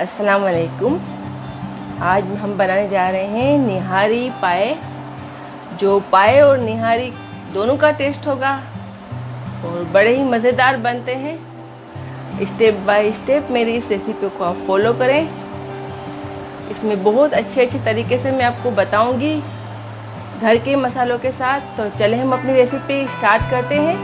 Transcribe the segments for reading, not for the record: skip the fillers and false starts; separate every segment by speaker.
Speaker 1: अस्सलाम वालेकुम। आज हम बनाने जा रहे हैं निहारी पाए, जो पाए और निहारी दोनों का टेस्ट होगा और बड़े ही मज़ेदार बनते हैं। स्टेप बाय स्टेप मेरी इस रेसिपी को आप फॉलो करें। इसमें बहुत अच्छे तरीके से मैं आपको बताऊंगी घर के मसालों के साथ। तो चले हम अपनी रेसिपी स्टार्ट करते हैं।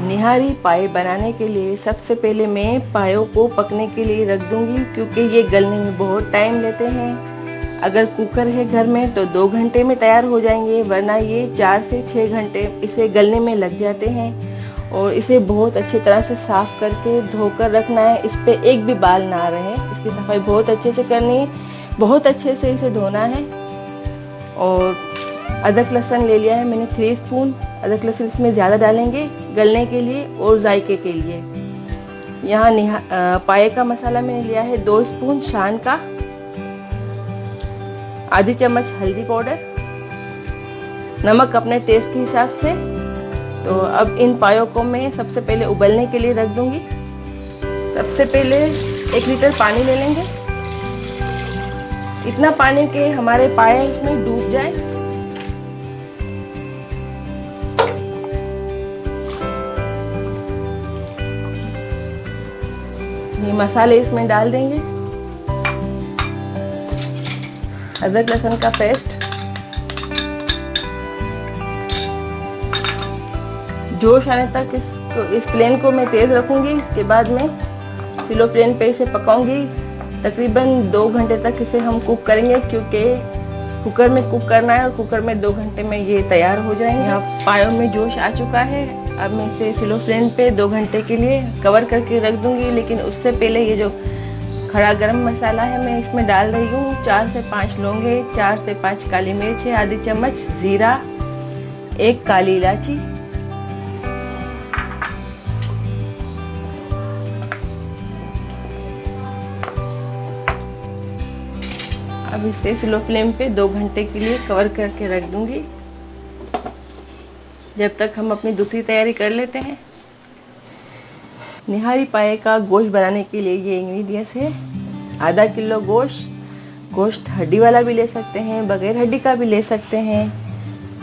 Speaker 1: निहारी पाए बनाने के लिए सबसे पहले मैं पायों को पकने के लिए रख दूंगी, क्योंकि ये गलने में बहुत टाइम लेते हैं। अगर कुकर है घर में तो 2 घंटे में तैयार हो जाएंगे, वरना ये 4 से 6 घंटे इसे गलने में लग जाते हैं। और इसे बहुत अच्छी तरह से साफ करके धोकर रखना है। इस पे एक भी बाल ना रहे, इसकी सफाई बहुत अच्छे से करनी है, बहुत अच्छे से इसे धोना है। और अदरक लहसुन ले लिया है मैंने 3 स्पून। अदरक लहसुन इसमें ज़्यादा डालेंगे गलने के लिए और जायके के लिए। यहाँ पाए का मसाला मैंने लिया है 2 स्पून शान का, आधी चम्मच हल्दी पाउडर, नमक अपने टेस्ट के हिसाब से। तो अब इन पायों को मैं सबसे पहले उबलने के लिए रख दूंगी। सबसे पहले 1 लीटर पानी ले लेंगे, इतना पानी के हमारे पाए इसमें डूब जाए। ये मसाले इसमें डाल देंगे, अदरक लहसुन का पेस्ट, जोश आने तक इस फ्लेम को मैं तेज रखूंगी। इसके बाद में स्लो फ्लेम पे इसे पकाऊंगी। तकरीबन 2 घंटे तक इसे हम कुक करेंगे, क्योंकि कुकर में कुक करना है और कुकर में 2 घंटे में ये तैयार हो जाएंगे। यहाँ पायों में जोश आ चुका है। अब मैं इसे स्लो फ्लेम पे 2 घंटे के लिए कवर करके रख दूंगी। लेकिन उससे पहले ये जो खड़ा गरम मसाला है मैं इसमें डाल रही हूँ। 4 से 5 लौंगे, 4 से 5 काली मिर्च, आधी चम्मच जीरा, 1 काली इलायची, अब इसे स्लो फ्लेम पे 2 घंटे के लिए कवर करके रख दूंगी, जब तक हम अपनी दूसरी तैयारी कर लेते हैं। निहारी पाए का गोश्त बनाने के लिए ये इंग्रेडिएंट्स है। आधा किलो गोश्त हड्डी वाला भी ले सकते हैं, बगैर हड्डी का भी ले सकते हैं।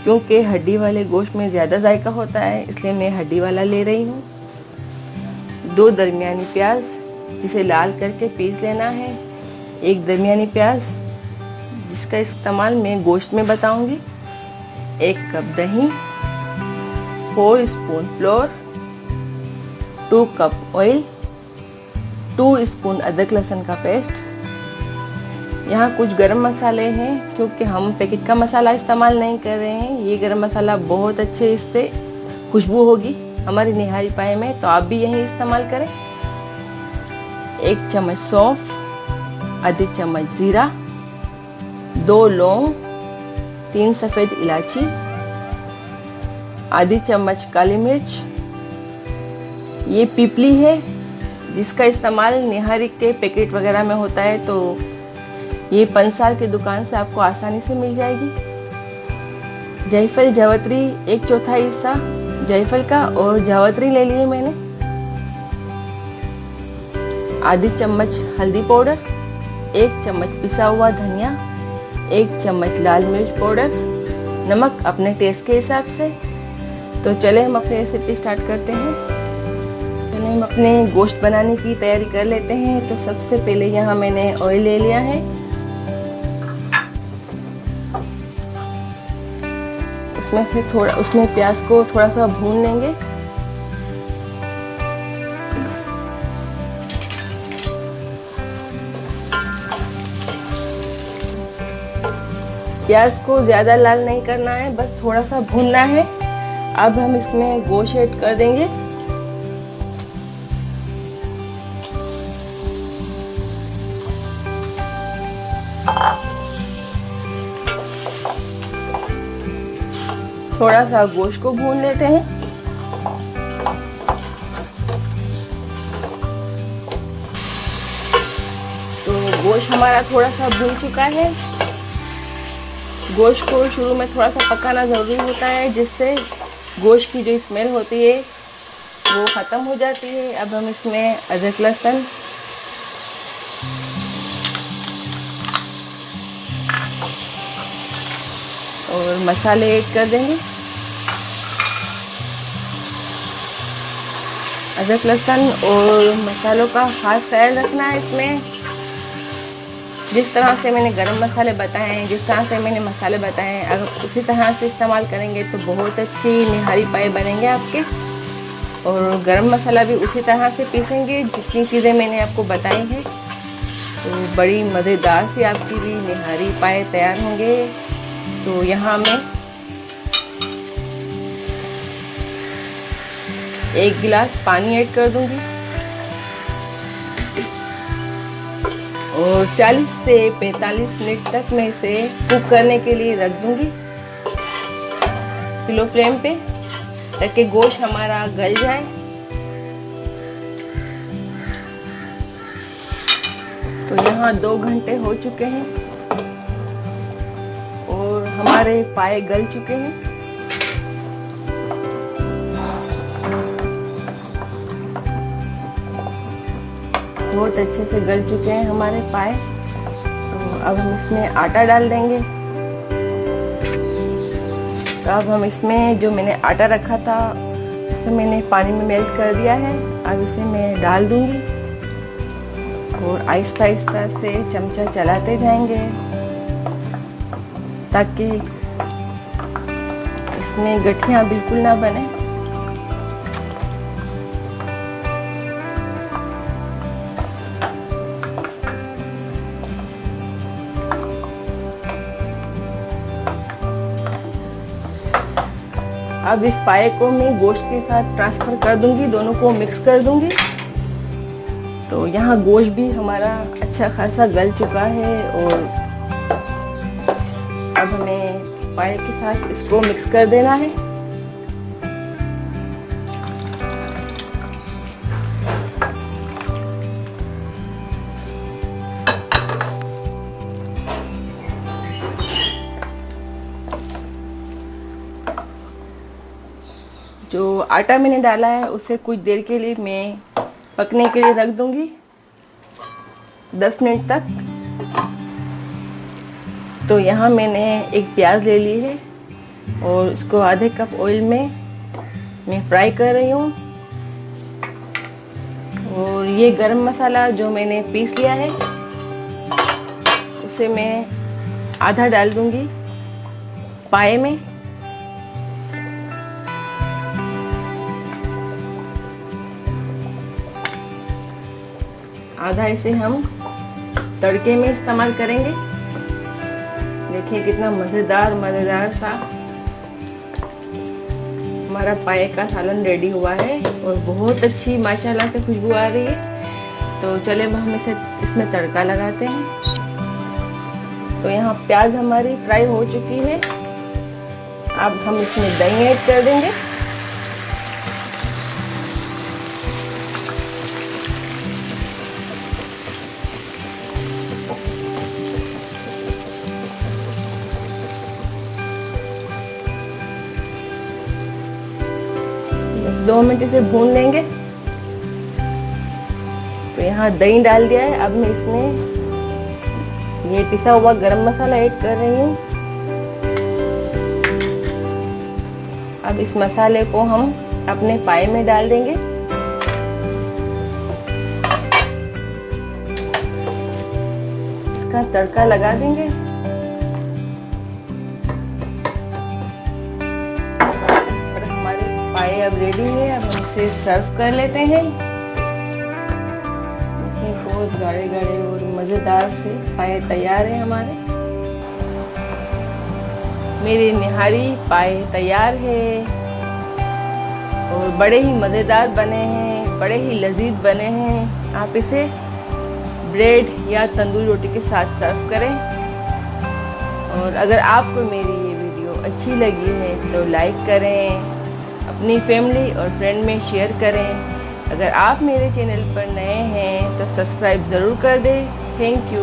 Speaker 1: क्योंकि हड्डी वाले गोश्त में ज़्यादा जायका होता है, इसलिए मैं हड्डी वाला ले रही हूँ। 2 दरमियानी प्याज, जिसे लाल करके पीस लेना है। 1 दरमियानी प्याज, जिसका इस्तेमाल मैं गोश्त में बताऊंगी। 1 कप दही, 4 spoon floor, 2 cup oil, 2 spoon अदरक लहसुन का पेस्ट। यहाँ कुछ गरम मसाले हैं, क्योंकि हम पैकेट का मसाला इस्तेमाल नहीं कर रहे हैं। ये गरम मसाला बहुत अच्छे, इससे खुशबू होगी हमारी निहारी पाए में, तो आप भी यही इस्तेमाल करें। 1 चम्मच सौंफ, आधी चम्मच जीरा, 2 लौंग, 3 सफ़ेद इलायची, आधी चम्मच काली मिर्च। ये पीपली है, जिसका इस्तेमाल निहारी के पैकेट वगैरह में होता है, तो ये पंसार की दुकान से आपको आसानी से मिल जाएगी। जायफल जावित्री 1/4 हिस्सा जायफल का और जावित्री ले लिए मैंने। आधी चम्मच हल्दी पाउडर, 1 चम्मच पिसा हुआ धनिया, 1 चम्मच लाल मिर्च पाउडर, नमक अपने टेस्ट के हिसाब से। तो चले हम अपनी रेसिपी स्टार्ट करते हैं। चले हम अपने गोश्त बनाने की तैयारी कर लेते हैं। तो सबसे पहले यहाँ मैंने ऑयल ले लिया है, उसमें प्याज को थोड़ा सा भून लेंगे। प्याज को ज़्यादा लाल नहीं करना है, बस थोड़ा सा भूनना है। अब हम इसमें गोश्त ऐड कर देंगे। थोड़ा सा गोश्त को भून लेते हैं। तो गोश्त हमारा थोड़ा सा भून चुका है। गोश्त को शुरू में थोड़ा सा पकाना ज़रूरी होता है, जिससे गोश्त की जो स्मेल होती है वो ख़त्म हो जाती है। अब हम इसमें अदरक लहसुन और मसाले ऐड कर देंगे। अदरक लहसुन और मसालों का खास ख्याल रखना है इसमें। जिस तरह से मैंने गरम मसाले बताए हैं, जिस तरह से मैंने मसाले बताए हैं, अगर उसी तरह से इस्तेमाल करेंगे तो बहुत अच्छी निहारी पाए बनेंगे आपके। और गरम मसाला भी उसी तरह से पीसेंगे जितनी चीज़ें मैंने आपको बताई हैं, तो बड़ी मज़ेदार सी आपकी भी निहारी पाए तैयार होंगे। तो यहाँ मैं 1 गिलास पानी ऐड कर दूंगी और 40 से 45 मिनट तक मैं इसे कुक करने के लिए रख दूंगी स्लो फ्लेम पे, ताकि गोश्त हमारा गल जाए। तो यहाँ 2 घंटे हो चुके हैं और हमारे पाए गल चुके हैं। बहुत अच्छे से गल चुके हैं हमारे पाए। तो अब हम इसमें आटा डाल देंगे। तो अब हम इसमें जो मैंने आटा रखा था उसे मैंने पानी में मेल्ट कर दिया है। अब इसे मैं डाल दूंगी और आहिस्ता आहिस्ता से चमचा चलाते जाएंगे ताकि इसमें गठियाँ बिल्कुल ना बने। अब इस पाए को मैं गोश्त के साथ ट्रांसफर कर दूंगी, दोनों को मिक्स कर दूंगी। तो यहाँ गोश्त भी हमारा अच्छा खासा गल चुका है और अब हमें पाए के साथ इसको मिक्स कर देना है। जो आटा मैंने डाला है उसे कुछ देर के लिए मैं पकने के लिए रख दूंगी, 10 मिनट तक। तो यहाँ मैंने एक प्याज ले ली है और इसको आधे कप ऑयल में मैं फ्राई कर रही हूँ। और ये गरम मसाला जो मैंने पीस लिया है उसे मैं आधा डाल दूंगी पाए में। आधा इसे हम तड़के में इस्तेमाल करेंगे। देखिए कितना मज़ेदार सा हमारा पाए का सालन रेडी हुआ है और बहुत अच्छी माशाल्लाह से खुशबू आ रही है। तो चले अब हम इसमें तड़का लगाते हैं। तो यहाँ प्याज हमारी फ्राई हो चुकी है। अब हम इसमें दही ऐड कर देंगे। दो मिनट इसे भून लेंगे। तो यहाँ दही डाल दिया है। अब मैं इसमें ये पिसा हुआ गरम मसाला ऐड कर रही हूँ। अब इस मसाले को हम अपने पाए में डाल देंगे। इसका तड़का लगा देंगे। पाए अब रेडी है। अब हम इसे सर्व कर लेते हैं। बहुत गाढ़े गाढ़े और मज़ेदार से पाए तैयार है हमारे। मेरी निहारी पाए तैयार है और बड़े ही मज़ेदार बने हैं, बड़े ही लजीज बने हैं। आप इसे ब्रेड या तंदूरी रोटी के साथ सर्व करें। और अगर आपको मेरी ये वीडियो अच्छी लगी है तो लाइक करें, अपनी फैमिली और फ्रेंड में शेयर करें। अगर आप मेरे चैनल पर नए हैं तो सब्सक्राइब ज़रूर कर दें। Thank you.